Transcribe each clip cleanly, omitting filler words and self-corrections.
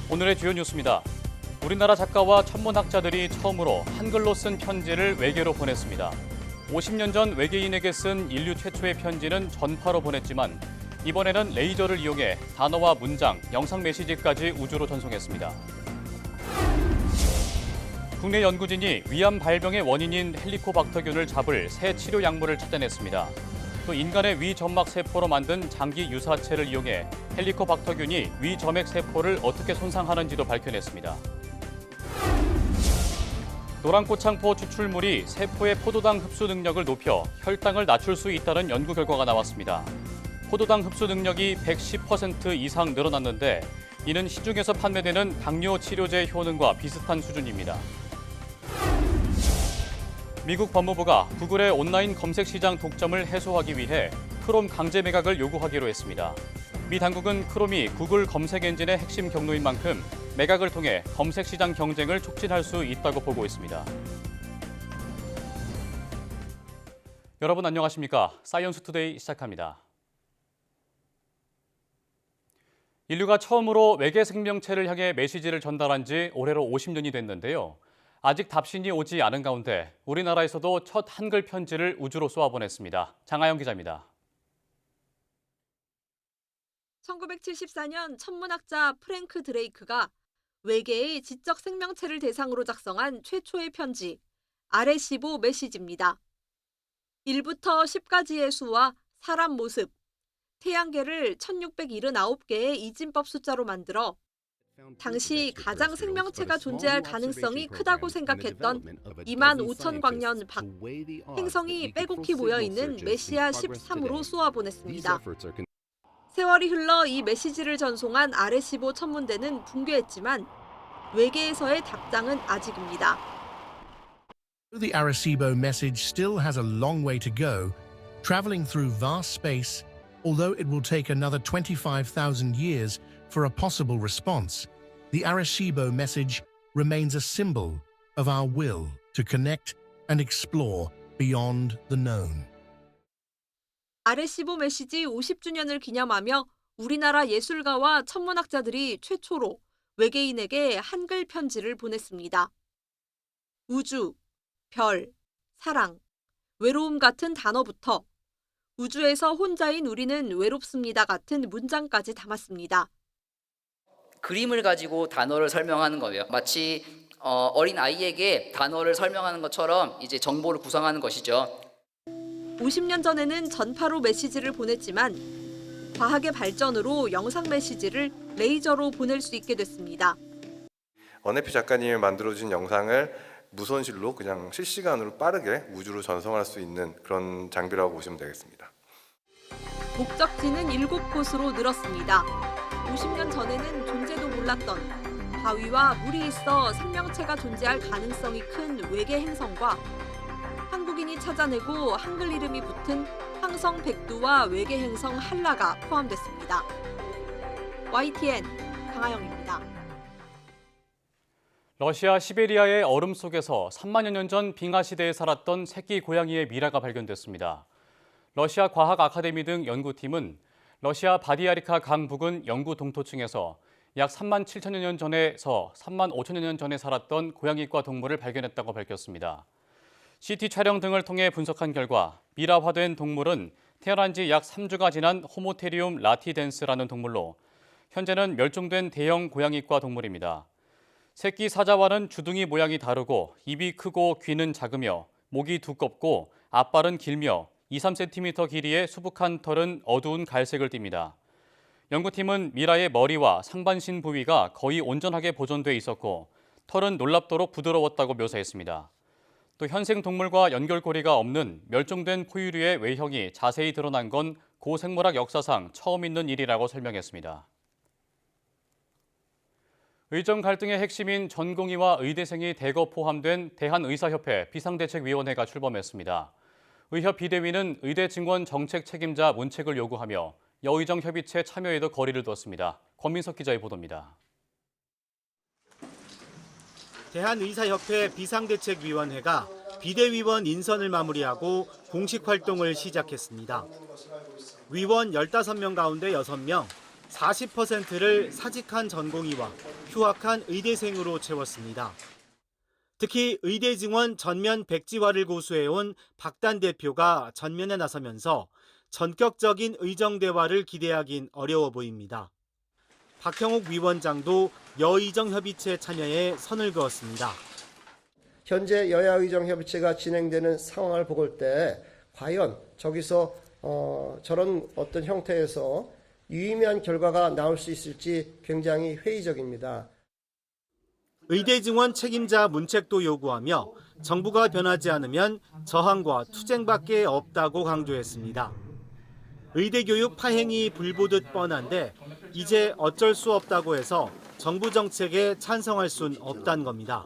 오늘의 주요 뉴스입니다. 우리나라 작가와 천문학자들이 처음으로 한글로 쓴 편지를 외계로 보냈습니다. 50년 전 외계인에게 쓴 인류 최초의 편지는 전파로 보냈지만 이번에는 레이저를 이용해 단어와 문장, 영상 메시지까지 우주로 전송했습니다. 국내 연구진이 위암 발병의 원인인 헬리코박터균을 잡을 새 치료 약물을 찾아냈습니다. 또 인간의 위점막 세포로 만든 장기 유사체를 이용해 헬리코박터균이 위점액 세포를 어떻게 손상하는지도 밝혀냈습니다. 노란꽃창포 추출물이 세포의 포도당 흡수 능력을 높여 혈당을 낮출 수 있다는 연구 결과가 나왔습니다. 포도당 흡수 능력이 110% 이상 늘어났는데 이는 시중에서 판매되는 당뇨 치료제 효능과 비슷한 수준입니다. 미국 법무부가 구글의 온라인 검색 시장 독점을 해소하기 위해 크롬 강제 매각을 요구하기로 했습니다. 미 당국은 크롬이 구글 검색 엔진의 핵심 경로인 만큼 매각을 통해 검색 시장 경쟁을 촉진할 수 있다고 보고 있습니다. 여러분 안녕하십니까? 사이언스 투데이 시작합니다. 인류가 처음으로 외계 생명체를 향해 메시지를 전달한 지 올해로 50년이 됐는데요. 아직 답신이 오지 않은 가운데 우리나라에서도 첫 한글 편지를 우주로 쏘아보냈습니다. 장하영 기자입니다. 1974년 천문학자 프랭크 드레이크가 외계의 지적 생명체를 대상으로 작성한 최초의 편지, 아레시보 메시지입니다. 1부터 10까지의 수와 사람 모습, 태양계를 1679개의 이진법 숫자로 만들어 당시 가장 생명체가 존재할 가능성이 크다고 생각했던 25,000광년 밖 행성이 빼곡히 모여있는 메시아 13으로 쏘아보냈습니다. 세월이 흘러 이 메시지를 전송한 아레시보 천문대는 붕괴했지만 외계에서의 답장은 아직입니다. The Arecibo message still has a long way to go, traveling through vast space, although it will take another 25,000 years for a possible response. The Arecibo message remains a symbol of our will to connect and explore beyond the known. 아레시보 메시지 50주년을 기념하며 우리나라 예술가와 천문학자들이 최초로 외계인에게 한글 편지를 보냈습니다. 우주, 별, 사랑, 외로움 같은 단어부터 우주에서 혼자인 우리는 외롭습니다 같은 문장까지 담았습니다. 그림을 가지고 단어를 설명하는 거예요. 마치 어린 아이에게 단어를 설명하는 것처럼 이제 정보를 구성하는 것이죠. 50년 전에는 전파로 메시지를 보냈지만 과학의 발전으로 영상 메시지를 레이저로 보낼 수 있게 됐습니다. 원혜표 작가님이 만들어준 영상을 무손실로 그냥 실시간으로 빠르게 우주로 전송할 수 있는 그런 장비라고 보시면 되겠습니다. 목적지는 7곳으로 늘었습니다. 50년 전에는 존재도 몰랐던 바위와 물이 있어 생명체가 존재할 가능성이 큰 외계 행성과 한국인이 찾아내고 한글 이름이 붙은 황성 백두와 외계 행성 한라가 포함됐습니다. YTN 강하영입니다. 러시아 시베리아의 얼음 속에서 3만여 년 전 빙하 시대에 살았던 새끼 고양이의 미라가 발견됐습니다. 러시아 과학 아카데미 등 연구팀은 러시아 바디아리카 강 부근 영구 동토층에서 약 3만 7천여 년 전에서 3만 5천여 년 전에 살았던 고양이과 동물을 발견했다고 밝혔습니다. CT 촬영 등을 통해 분석한 결과 미라화된 동물은 태어난 지 약 3주가 지난 호모테리움 라티덴스라는 동물로 현재는 멸종된 대형 고양이과 동물입니다. 새끼 사자와는 주둥이 모양이 다르고 입이 크고 귀는 작으며 목이 두껍고 앞발은 길며 2-3cm 길이의 수북한 털은 어두운 갈색을 띱니다. 연구팀은 미라의 머리와 상반신 부위가 거의 온전하게 보존돼 있었고 털은 놀랍도록 부드러웠다고 묘사했습니다. 또 현생 동물과 연결고리가 없는 멸종된 포유류의 외형이 자세히 드러난 건 고생물학 역사상 처음 있는 일이라고 설명했습니다. 의정 갈등의 핵심인 전공의와 의대생이 대거 포함된 대한의사협회 비상대책위원회가 출범했습니다. 의협 비대위는 의대 증원 정책 책임자 문책을 요구하며 여의정 협의체 참여에도 거리를 뒀습니다. 권민석 기자의 보도입니다. 대한의사협회 비상대책위원회가 비대위원 인선을 마무리하고 공식 활동을 시작했습니다. 위원 15명 가운데 6명, 40%를 사직한 전공의와 휴학한 의대생으로 채웠습니다. 특히 의대 증원 전면 백지화를 고수해온 박단 대표가 전면에 나서면서 전격적인 의정 대화를 기대하긴 어려워 보입니다. 박형욱 위원장도 여의정협의체 참여에 선을 그었습니다. 현재 여야의정협의체가 진행되는 상황을 볼 때 과연 저기서 저런 어떤 형태에서 유의미한 결과가 나올 수 있을지 굉장히 회의적입니다. 의대 증원 책임자 문책도 요구하며 정부가 변하지 않으면 저항과 투쟁밖에 없다고 강조했습니다. 의대 교육 파행이 불보듯 뻔한데 이제 어쩔 수 없다고 해서 정부 정책에 찬성할 순 없다는 겁니다.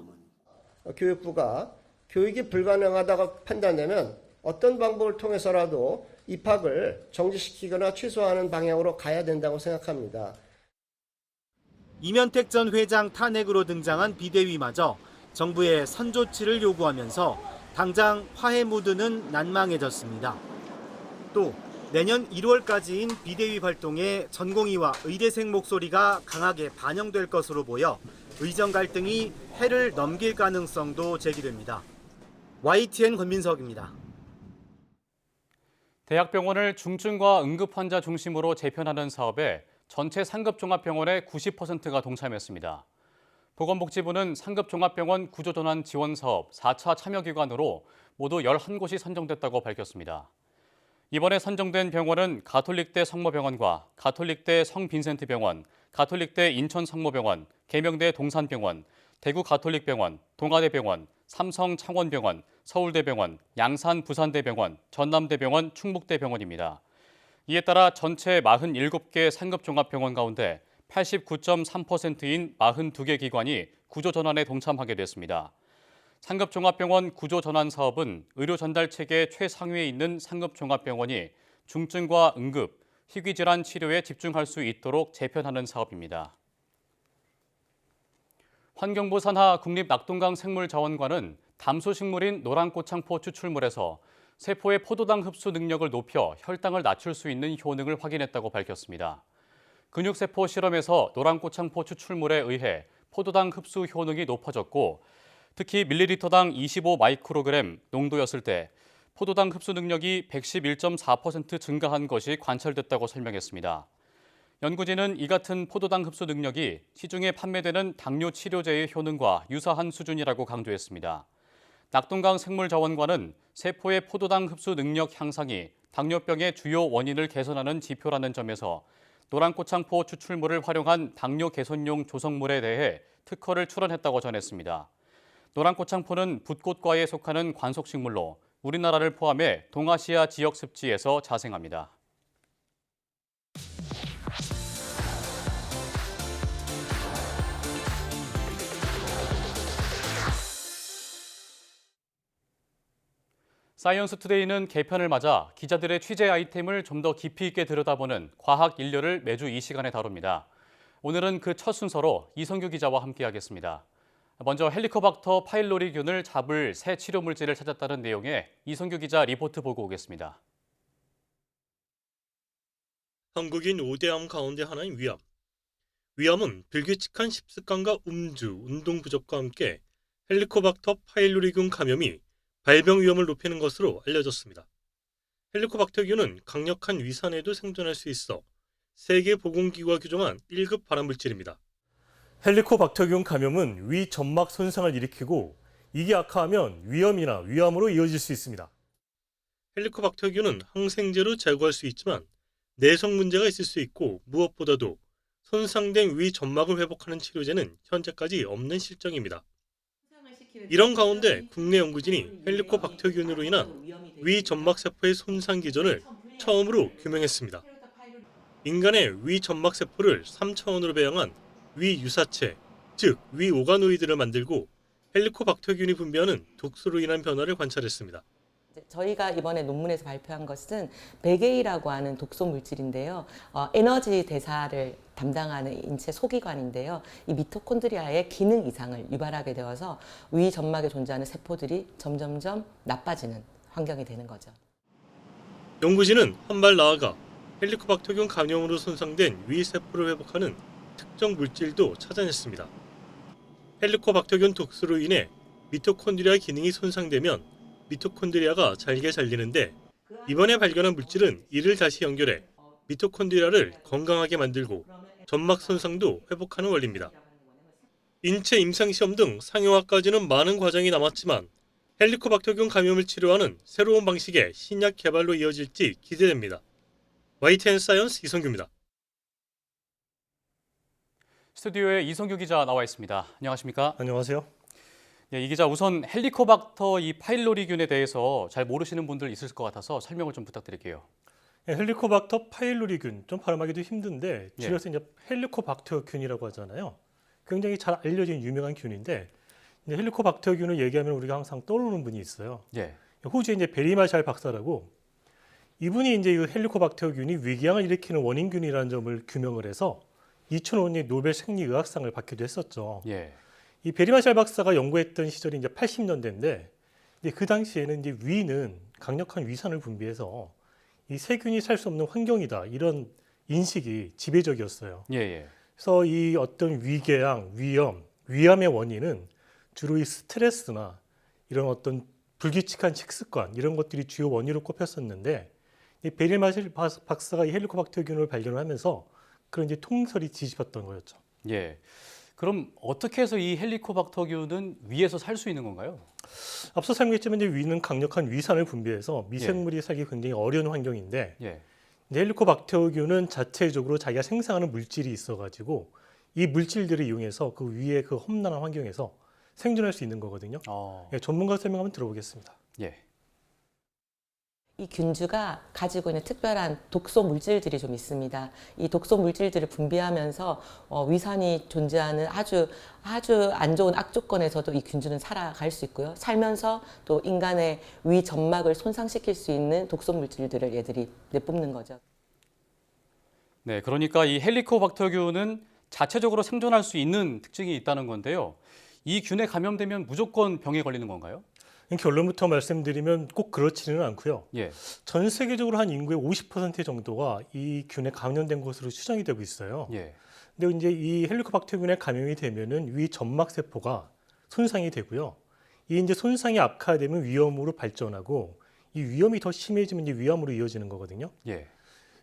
교육부가 교육이 불가능하다고 판단되면 어떤 방법을 통해서라도 입학을 정지시키거나 취소하는 방향으로 가야 된다고 생각합니다. 이면택 전 회장 탄핵으로 등장한 비대위마저 정부의 선조치를 요구하면서 당장 화해 무드는 난망해졌습니다. 또 내년 1월까지인 비대위 활동에 전공의와 의대생 목소리가 강하게 반영될 것으로 보여 의정 갈등이 해를 넘길 가능성도 제기됩니다. YTN 권민석입니다. 대학병원을 중증과 응급환자 중심으로 재편하는 사업에 전체 상급종합병원의 90%가 동참했습니다. 보건복지부는 상급종합병원 구조전환 지원사업 4차 참여기관으로 모두 11곳이 선정됐다고 밝혔습니다. 이번에 선정된 병원은 가톨릭대 성모병원과 가톨릭대 성빈센트병원, 가톨릭대 인천성모병원, 계명대 동산병원, 대구가톨릭병원, 동아대병원, 삼성창원병원, 서울대병원, 양산 부산대병원, 전남대병원, 충북대병원입니다. 이에 따라 전체 47개 상급종합병원 가운데 89.3%인 42개 기관이 구조전환에 동참하게 됐습니다. 상급종합병원 구조전환 사업은 의료전달체계 최상위에 있는 상급종합병원이 중증과 응급, 희귀질환 치료에 집중할 수 있도록 재편하는 사업입니다. 환경부 산하 국립낙동강 생물자원관은 담소식물인 노란꽃창포 추출물에서 세포의 포도당 흡수 능력을 높여 혈당을 낮출 수 있는 효능을 확인했다고 밝혔습니다. 근육세포 실험에서 노란꽃창포 추출물에 의해 포도당 흡수 효능이 높아졌고 특히 밀리리터당 25 마이크로그램 농도였을 때 포도당 흡수 능력이 111.4% 증가한 것이 관찰됐다고 설명했습니다. 연구진은 이 같은 포도당 흡수 능력이 시중에 판매되는 당뇨 치료제의 효능과 유사한 수준이라고 강조했습니다. 낙동강 생물자원관은 세포의 포도당 흡수 능력 향상이 당뇨병의 주요 원인을 개선하는 지표라는 점에서 노란꽃창포 추출물을 활용한 당뇨 개선용 조성물에 대해 특허를 출원했다고 전했습니다. 노란꽃창포는 붓꽃과에 속하는 관속식물로 우리나라를 포함해 동아시아 지역 습지에서 자생합니다. 사이언스 투데이는 개편을 맞아 기자들의 취재 아이템을 좀 더 깊이 있게 들여다보는 과학 일료를 매주 이 시간에 다룹니다. 오늘은 그 첫 순서로 이성규 기자와 함께하겠습니다. 먼저 헬리코박터 파일로리균을 잡을 새 치료 물질을 찾았다는 내용의 이성규 기자 리포트 보고 오겠습니다. 한국인 5대 암 가운데 하나인 위암. 위암은 불규칙한 식습관과 음주, 운동 부족과 함께 헬리코박터 파일로리균 감염이 발병 위험을 높이는 것으로 알려졌습니다. 헬리코박터균은 강력한 위산에도 생존할 수 있어 세계보건기구가 규정한 1급 발암물질입니다. 헬리코박터균 감염은 위 점막 손상을 일으키고 이게 악화하면 위염이나 위암으로 이어질 수 있습니다. 헬리코박터균은 항생제로 제거할 수 있지만 내성 문제가 있을 수 있고 무엇보다도 손상된 위 점막을 회복하는 치료제는 현재까지 없는 실정입니다. 이런 가운데 국내 연구진이 헬리코박터균으로 인한 위 점막세포의 손상 기전을 처음으로 규명했습니다. 인간의 위 점막세포를 3차원으로 배양한 위 유사체, 즉 위 오가노이드를 만들고 헬리코박터균이 분비하는 독소로 인한 변화를 관찰했습니다. 저희가 이번에 논문에서 발표한 것은 베게이라고 하는 독소 물질인데요. 에너지 대사를 담당하는 인체 소기관인데요. 이 미토콘드리아의 기능 이상을 유발하게 되어서 위 점막에 존재하는 세포들이 점점점 나빠지는 환경이 되는 거죠. 연구진은 한 발 나아가 헬리코박터균 감염으로 손상된 위 세포를 회복하는 특정 물질도 찾아냈습니다. 헬리코박터균 독소로 인해 미토콘드리아 기능이 손상되면 미토콘드리아가 잘게 잘리는데 이번에 발견한 물질은 이를 다시 연결해 미토콘드리아를 건강하게 만들고 점막 손상도 회복하는 원리입니다. 인체 임상시험 등 상용화까지는 많은 과정이 남았지만 헬리코박터균 감염을 치료하는 새로운 방식의 신약 개발로 이어질지 기대됩니다. YTN 사이언스 이성규입니다. 스튜디오에 이성규 기자 나와 있습니다. 안녕하십니까? 안녕하세요. 이 기자 우선 헬리코박터 이 파일로리균에 대해서 잘 모르시는 분들 있을 것 같아서 설명을 좀 부탁드릴게요. 헬리코박터 파일로리균 좀 발음하기도 힘든데 줄여서 이제 헬리코박터균이라고 하잖아요. 굉장히 잘 알려진 유명한 균인데 헬리코박터균을 얘기하면 우리가 항상 떠오르는 분이 있어요. 호주의 이제 베리마샬 박사라고 이분이 이제 이 헬리코박터균이 위궤양을 일으키는 원인균이라는 점을 규명을 해서 2005년에 노벨 생리의학상을 받기도 했었죠. 이 베리마샬 박사가 연구했던 시절이 이제 80년대인데 그 당시에는 이제 위는 강력한 위산을 분비해서 이 세균이 살 수 없는 환경이다 이런 인식이 지배적이었어요. 그래서 이 어떤 위궤양, 위암의 원인은 주로 이 스트레스나 이런 어떤 불규칙한 식습관 이런 것들이 주요 원인으로 꼽혔었는데 이 베리마샬 박사가 이 헬리코박터균을 발견하면서 그런 이제 통설이 뒤집혔던 거였죠. 그럼 어떻게 해서 이 헬리코박터균은 위에서 살 수 있는 건가요? 앞서 설명했지만 이제 위는 강력한 위산을 분비해서 미생물이 살기 굉장히 어려운 환경인데 헬리코박터균은 자체적으로 자기가 생성하는 물질이 있어가지고 이 물질들을 이용해서 그 위의 그 험난한 환경에서 생존할 수 있는 거거든요. 전문가 설명 한번 들어보겠습니다. 이 균주가 가지고 있는 특별한 독소 물질들이 좀 있습니다. 이 독소 물질들을 분비하면서 위산이 존재하는 아주 안 좋은 악조건에서도 이 균주는 살아갈 수 있고요. 살면서 또 인간의 위 점막을 손상시킬 수 있는 독소 물질들을 얘들이 내뿜는 거죠. 그러니까 이 헬리코박터균은 자체적으로 생존할 수 있는 특징이 있다는 건데요. 이 균에 감염되면 무조건 병에 걸리는 건가요? 결론부터 말씀드리면 꼭 그렇지는 않고요. 전 세계적으로 한 인구의 50% 정도가 이 균에 감염된 것으로 추정이 되고 있어요. 근데 이제 이 헬리코박터균에 감염이 되면은 위 점막 세포가 손상이 되고요. 이 이제 손상이 악화되면 위염으로 발전하고 이 위염이 더 심해지면 이제 위암으로 이어지는 거거든요.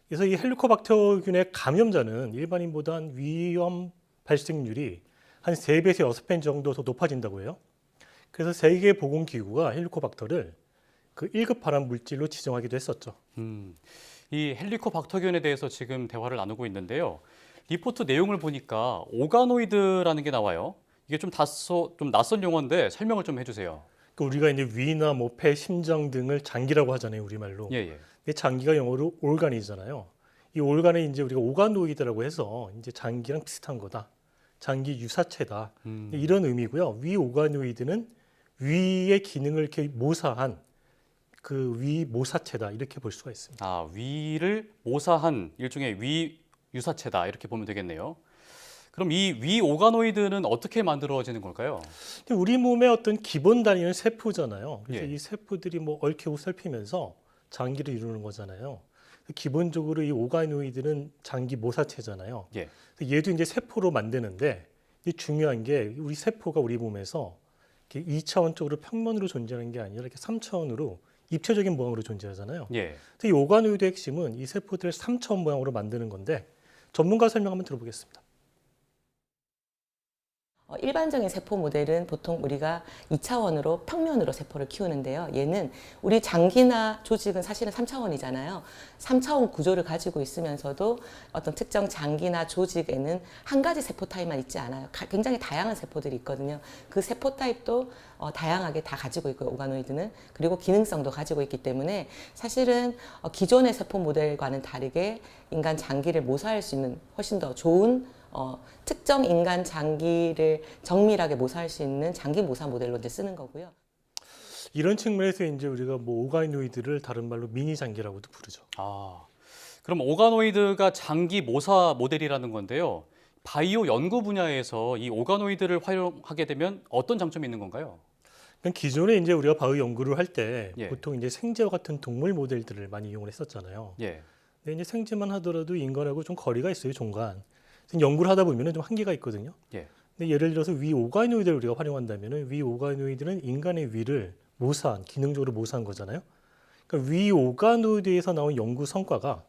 그래서 이 헬리코박터균의 감염자는 일반인보다 위염 발생률이 한 3배에서 6배 정도 더 높아진다고 해요. 그래서 세계보건기구가 헬리코박터를 그 1급 발암 물질로 지정하기도 했었죠. 이 헬리코박터균에 대해서 지금 대화를 나누고 있는데요. 리포트 내용을 보니까 오가노이드라는 게 나와요. 이게 좀 낯선 용어인데 설명을 좀 해주세요. 우리가 이제 위나 뭐 폐, 심장 등을 장기라고 하잖아요, 우리말로. 장기가 영어로 올간이잖아요. 이 올간에 이제 우리가 오가노이드라고 해서 이제 장기랑 비슷한 거다. 장기 유사체다. 이런 의미고요. 위 오가노이드는 위의 기능을 이렇게 모사한 그 위 모사체다 이렇게 볼 수가 있습니다. 위를 모사한 일종의 위 유사체다 이렇게 보면 되겠네요. 그럼 이 위 오가노이드는 어떻게 만들어지는 걸까요? 우리 몸의 어떤 기본 단위는 세포잖아요. 그래서 이 세포들이 뭐 얽히고 살피면서 장기를 이루는 거잖아요. 기본적으로 이 오가노이드는 장기 모사체잖아요. 얘도 이제 세포로 만드는데 중요한 게 우리 세포가 우리 몸에서 이렇게 2차원적으로 평면으로 존재하는 게 아니라 이렇게 3차원으로 입체적인 모양으로 존재하잖아요. 이 오가노이드의 핵심은 이 세포들을 3차원 모양으로 만드는 건데 전문가 설명 한번 들어보겠습니다. 일반적인 세포 모델은 보통 우리가 2차원으로 평면으로 세포를 키우는데요. 얘는 우리 장기나 조직은 사실은 3차원이잖아요. 3차원 구조를 가지고 있으면서도 어떤 특정 장기나 조직에는 한 가지 세포 타입만 있지 않아요. 굉장히 다양한 세포들이 있거든요. 그 세포 타입도 다양하게 다 가지고 있고요. 오가노이드는. 그리고 기능성도 가지고 있기 때문에 사실은 기존의 세포 모델과는 다르게 인간 장기를 모사할 수 있는 훨씬 더 좋은 특정 인간 장기를 정밀하게 모사할 수 있는 장기 모사 모델로 이제 쓰는 거고요. 이런 측면에서 이제 우리가 뭐 오가노이드를 다른 말로 미니 장기라고도 부르죠. 그럼 오가노이드가 장기 모사 모델이라는 건데요. 바이오 연구 분야에서 이 오가노이드를 활용하게 되면 어떤 장점이 있는 건가요? 그러니까 기존에 이제 우리가 바이오 연구를 할 때 예. 보통 이제 생제와 같은 동물 모델들을 많이 이용을 했었잖아요. 예. 근데 이제 생제만 하더라도 인간하고 좀 거리가 있어요, 종간. 그래서 연구를 하다 보면 좀 한계가 있거든요. 예. 근데 예를 들어서 위 오가노이드를 우리가 활용한다면 위 오가노이드는 인간의 위를 모사한, 기능적으로 모사한 거잖아요. 그러니까 위 오가노이드에서 나온 연구 성과가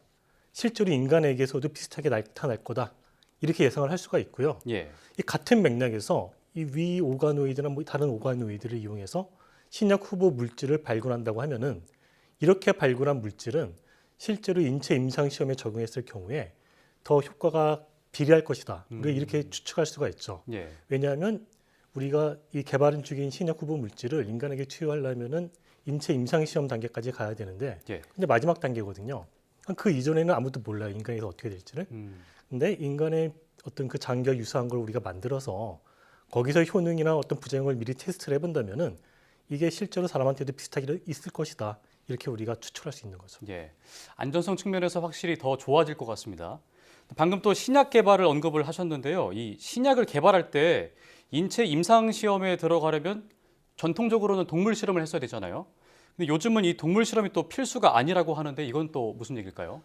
실제로 인간에게서도 비슷하게 나타날 거다. 이렇게 예상을 할 수가 있고요. 예. 이 같은 맥락에서 이 위 오가노이드나 뭐 다른 오가노이드를 이용해서 신약 후보 물질을 발굴한다고 하면은 이렇게 발굴한 물질은 실제로 인체 임상 시험에 적용했을 경우에 더 효과가 비례할 것이다. 우리가 이렇게 추측할 수가 있죠. 예. 왜냐하면 우리가 이 개발 중인 신약 후보 물질을 인간에게 투여하려면은 인체 임상 시험 단계까지 가야 되는데, 예. 근데 마지막 단계거든요. 그 이전에는 아무도 몰라요, 인간에서 어떻게 될지를. 근데 인간의 어떤 그 장기와 유사한 걸 우리가 만들어서 거기서 효능이나 어떤 부작용을 미리 테스트를 해본다면은 이게 실제로 사람한테도 비슷하게 있을 것이다. 이렇게 우리가 추측할 수 있는 거죠. 예. 안전성 측면에서 확실히 더 좋아질 것 같습니다. 방금 또 신약 개발을 언급을 하셨는데요. 이 신약을 개발할 때 인체 임상 시험에 들어가려면 전통적으로는 동물 실험을 했어야 되잖아요. 근데 요즘은 이 동물 실험이 또 필수가 아니라고 하는데 이건 또 무슨 얘기일까요?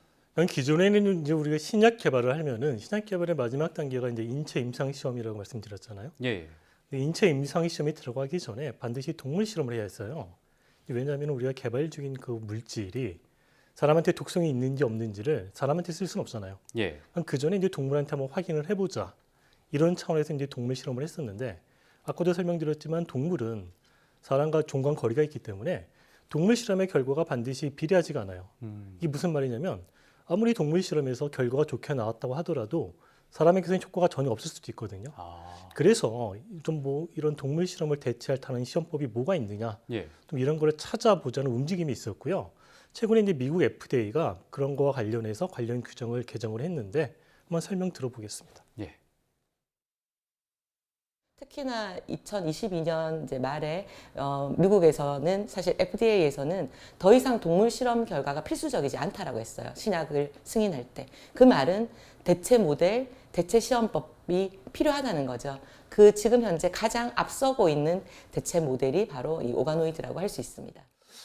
기존에는 이제 우리가 신약 개발을 하면은 신약 개발의 마지막 단계가 이제 인체 임상 시험이라고 말씀드렸잖아요. 예. 근데 인체 임상 시험에 들어가기 전에 반드시 동물 실험을 해야 했어요. 왜냐하면 우리가 개발 중인 그 물질이 사람한테 독성이 있는지 없는지를 사람한테 쓸 수는 없잖아요. 예. 그 전에 이제 동물한테 한번 확인을 해보자 이런 차원에서 이제 동물 실험을 했었는데, 아까도 설명드렸지만 동물은 사람과 종간 거리가 있기 때문에 동물 실험의 결과가 반드시 비례하지가 않아요. 이게 무슨 말이냐면 아무리 동물 실험에서 결과가 좋게 나왔다고 하더라도 사람에게서는 효과가 전혀 없을 수도 있거든요. 그래서 좀 뭐 이런 동물 실험을 대체할 다른 시험법이 뭐가 있느냐, 예. 좀 이런 거를 찾아보자는 움직임이 있었고요. 최근에 이제 미국 FDA가 그런 거와 관련해서 관련 규정을 개정을 했는데 한번 설명 들어보겠습니다. 예. 특히나 2022년 이제 말에 미국에서는 사실 FDA에서는 더 이상 동물 실험 결과가 필수적이지 않다라고 했어요. 신약을 승인할 때. 그 말은 대체 모델, 대체 시험법이 필요하다는 거죠. 그 지금 현재 가장 앞서고 있는 대체 모델이 바로 이 오가노이드라고 할 수 있습니다.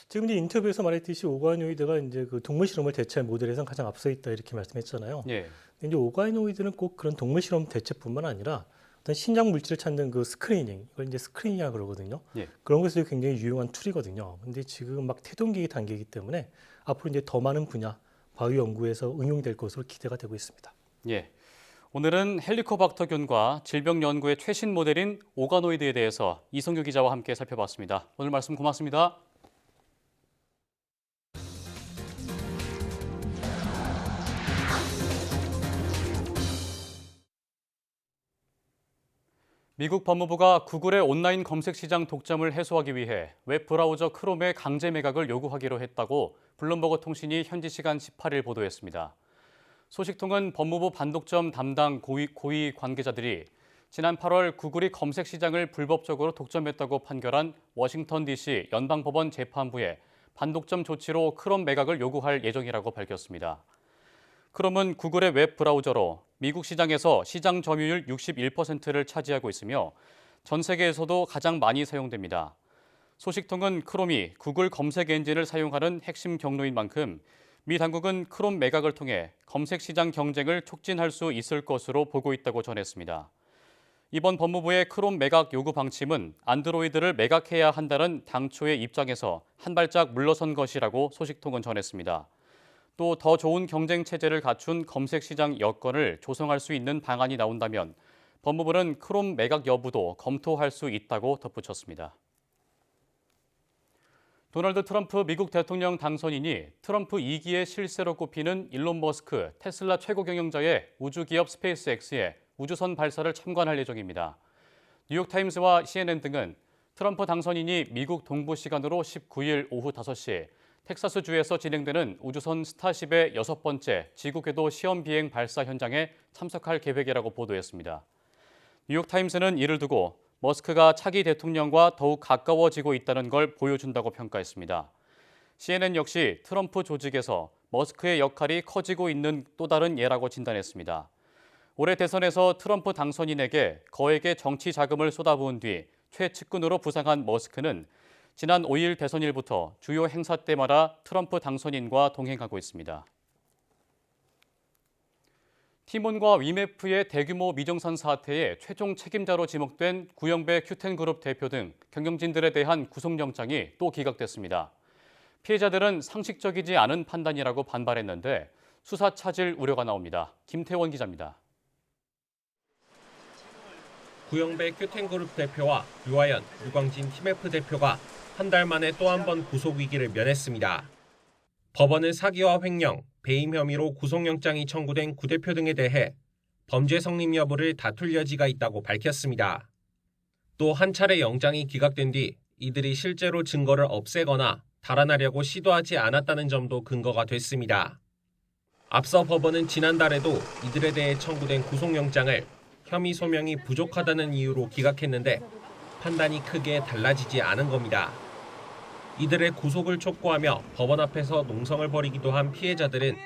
지금 이제 인터뷰에서 말했듯이 오가노이드가 이제 그 동물 실험을 대체할 모델에서 가장 앞서 있다 이렇게 말씀했잖아요. 예. 근데 이제 오가노이드는 꼭 그런 동물 실험 대체뿐만 아니라 어떤 신약 물질을 찾는 그 스크리닝, 이걸 이제 스크리닝이라고 그러거든요. 예. 그런 것이 굉장히 유용한 툴이거든요. 근데 지금 막 태동기 단계이기 때문에 앞으로 이제 더 많은 분야 바이오 연구에서 응용될 것으로 기대가 되고 있습니다. 예. 오늘은 헬리코박터균과 질병 연구의 최신 모델인 오가노이드에 대해서 이성규 기자와 함께 살펴봤습니다. 오늘 말씀 고맙습니다. 미국 법무부가 구글의 온라인 검색 시장 독점을 해소하기 위해 웹브라우저 크롬의 강제 매각을 요구하기로 했다고 블룸버그 통신이 현지 시간 18일 보도했습니다. 소식통은 법무부 반독점 담당 고위 관계자들이 지난 8월 구글이 검색 시장을 불법적으로 독점했다고 판결한 워싱턴 DC 연방법원 재판부에 반독점 조치로 크롬 매각을 요구할 예정이라고 밝혔습니다. 크롬은 구글의 웹 브라우저로 미국 시장에서 시장 점유율 61%를 차지하고 있으며 전 세계에서도 가장 많이 사용됩니다. 소식통은 크롬이 구글 검색 엔진을 사용하는 핵심 경로인 만큼 미 당국은 크롬 매각을 통해 검색 시장 경쟁을 촉진할 수 있을 것으로 보고 있다고 전했습니다. 이번 법무부의 크롬 매각 요구 방침은 안드로이드를 매각해야 한다는 당초의 입장에서 한 발짝 물러선 것이라고 소식통은 전했습니다. 또 더 좋은 경쟁 체제를 갖춘 검색 시장 여건을 조성할 수 있는 방안이 나온다면 법무부는 크롬 매각 여부도 검토할 수 있다고 덧붙였습니다. 도널드 트럼프 미국 대통령 당선인이 트럼프 2기의 실세로 꼽히는 일론 머스크 테슬라 최고 경영자의 우주기업 스페이스X의 우주선 발사를 참관할 예정입니다. 뉴욕타임스와 CNN 등은 트럼프 당선인이 미국 동부 시간으로 19일 오후 5시 텍사스주에서 진행되는 우주선 스타쉽의 6번째 지구궤도 시험 비행 발사 현장에 참석할 계획이라고 보도했습니다. 뉴욕타임스는 이를 두고 머스크가 차기 대통령과 더욱 가까워지고 있다는 걸 보여준다고 평가했습니다. CNN 역시 트럼프 조직에서 머스크의 역할이 커지고 있는 또 다른 예라고 진단했습니다. 올해 대선에서 트럼프 당선인에게 거액의 정치 자금을 쏟아부은 뒤 최측근으로 부상한 머스크는 지난 5일 대선일부터 주요 행사 때마다 트럼프 당선인과 동행하고 있습니다. 티몬과 위메프의 대규모 미정산 사태의 최종 책임자로 지목된 구영배 큐텐그룹 대표 등 경영진들에 대한 구속영장이 또 기각됐습니다. 피해자들은 상식적이지 않은 판단이라고 반발했는데 수사 차질 우려가 나옵니다. 김태원 기자입니다. 구영배 큐텐그룹 대표와 유아연, 유광진 티메프 대표가 한 달 만에 또 한 번 구속 위기를 면했습니다. 법원은 사기와 횡령, 배임 혐의로 구속영장이 청구된 구 대표 등에 대해 범죄 성립 여부를 다툴 여지가 있다고 밝혔습니다. 또 한 차례 영장이 기각된 뒤 이들이 실제로 증거를 없애거나 달아나려고 시도하지 않았다는 점도 근거가 됐습니다. 앞서 법원은 지난달에도 이들에 대해 청구된 구속영장을 혐의 소명이 부족하다는 이유로 기각했는데 판단이 크게 달라지지 않은 겁니다. 이들의 구속을 촉구하며 법원 앞에서 농성을 벌이기도 한 피해자들은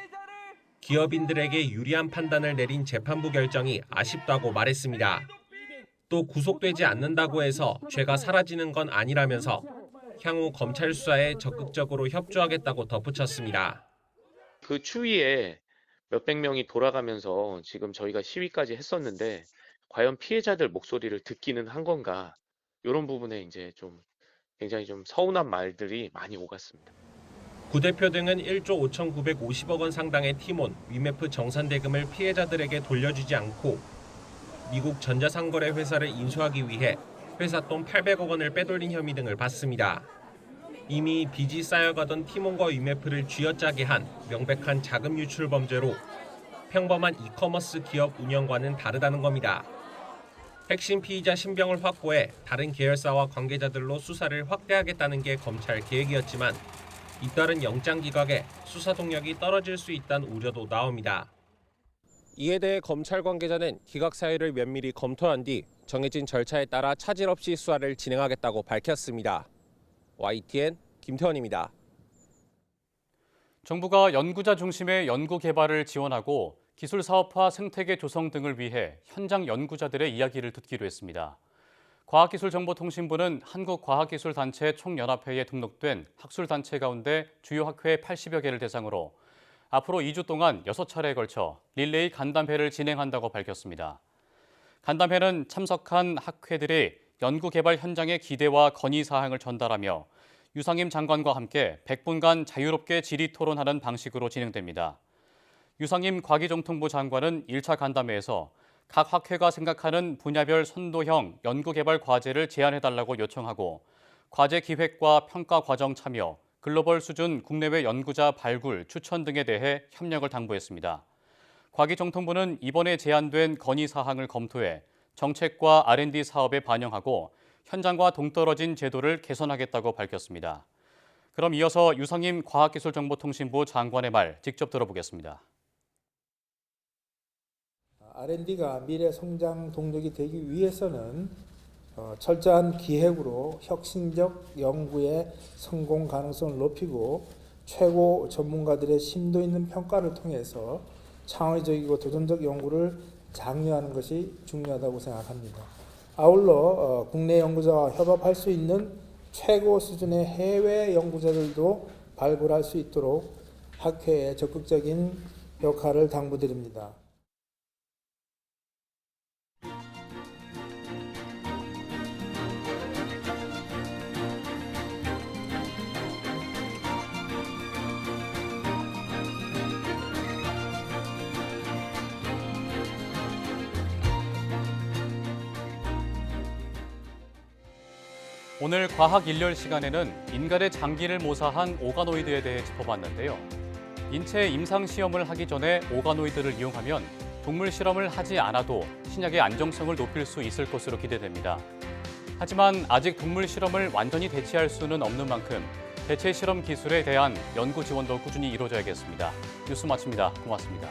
기업인들에게 유리한 판단을 내린 재판부 결정이 아쉽다고 말했습니다. 또 구속되지 않는다고 해서 죄가 사라지는 건 아니라면서 향후 검찰 수사에 적극적으로 협조하겠다고 덧붙였습니다. 그 추위에 몇백 명이 돌아가면서 지금 저희가 시위까지 했었는데 과연 피해자들 목소리를 듣기는 한 건가? 이런 부분에 이제 좀 굉장히 좀 서운한 말들이 많이 오갔습니다. 구 대표 등은 1조 5,950억 원 상당의 티몬, 위메프 정산 대금을 피해자들에게 돌려주지 않고 미국 전자상거래 회사를 인수하기 위해 회사 돈 800억 원을 빼돌린 혐의 등을 받습니다. 이미 빚이 쌓여가던 티몬과 위메프를 쥐어짜게 한 명백한 자금 유출 범죄로 평범한 이커머스 기업 운영과는 다르다는 겁니다. 핵심 피의자 신병을 확보해 다른 계열사와 관계자들로 수사를 확대하겠다는 게 검찰 계획이었지만 잇따른 영장 기각에 수사 동력이 떨어질 수 있다는 우려도 나옵니다. 이에 대해 검찰 관계자는 기각 사유를 면밀히 검토한 뒤 정해진 절차에 따라 차질 없이 수사를 진행하겠다고 밝혔습니다. YTN 김태원입니다. 정부가 연구자 중심의 연구 개발을 지원하고 기술 사업화 생태계 조성 등을 위해 현장 연구자들의 이야기를 듣기로 했습니다. 과학기술정보통신부는 한국과학기술단체 총연합회에 등록된 학술단체 가운데 주요 학회 80여 개를 대상으로 앞으로 2주 동안 6차례에 걸쳐 릴레이 간담회를 진행한다고 밝혔습니다. 간담회는 참석한 학회들이 연구개발 현장의 기대와 건의사항을 전달하며 유상임 장관과 함께 100분간 자유롭게 질의토론하는 방식으로 진행됩니다. 유상임 과기정통부 장관은 1차 간담회에서 각 학회가 생각하는 분야별 선도형 연구개발 과제를 제안해달라고 요청하고 과제 기획과 평가 과정 참여, 글로벌 수준 국내외 연구자 발굴, 추천 등에 대해 협력을 당부했습니다. 과기정통부는 이번에 제안된 건의사항을 검토해 정책과 R&D 사업에 반영하고 현장과 동떨어진 제도를 개선하겠다고 밝혔습니다. 그럼 이어서 유상임 과학기술정보통신부 장관의 말 직접 들어보겠습니다. R&D가 미래 성장 동력이 되기 위해서는 철저한 기획으로 혁신적 연구의 성공 가능성을 높이고 최고 전문가들의 심도 있는 평가를 통해서 창의적이고 도전적 연구를 장려하는 것이 중요하다고 생각합니다. 아울러 국내 연구자와 협업할 수 있는 최고 수준의 해외 연구자들도 발굴할 수 있도록 학회에 적극적인 역할을 당부드립니다. 오늘 과학 일열 시간에는 인간의 장기를 모사한 오가노이드에 대해 짚어봤는데요. 인체 임상 시험을 하기 전에 오가노이드를 이용하면 동물 실험을 하지 않아도 신약의 안정성을 높일 수 있을 것으로 기대됩니다. 하지만 아직 동물 실험을 완전히 대체할 수는 없는 만큼 대체 실험 기술에 대한 연구 지원도 꾸준히 이루어져야겠습니다. 뉴스 마칩니다. 고맙습니다.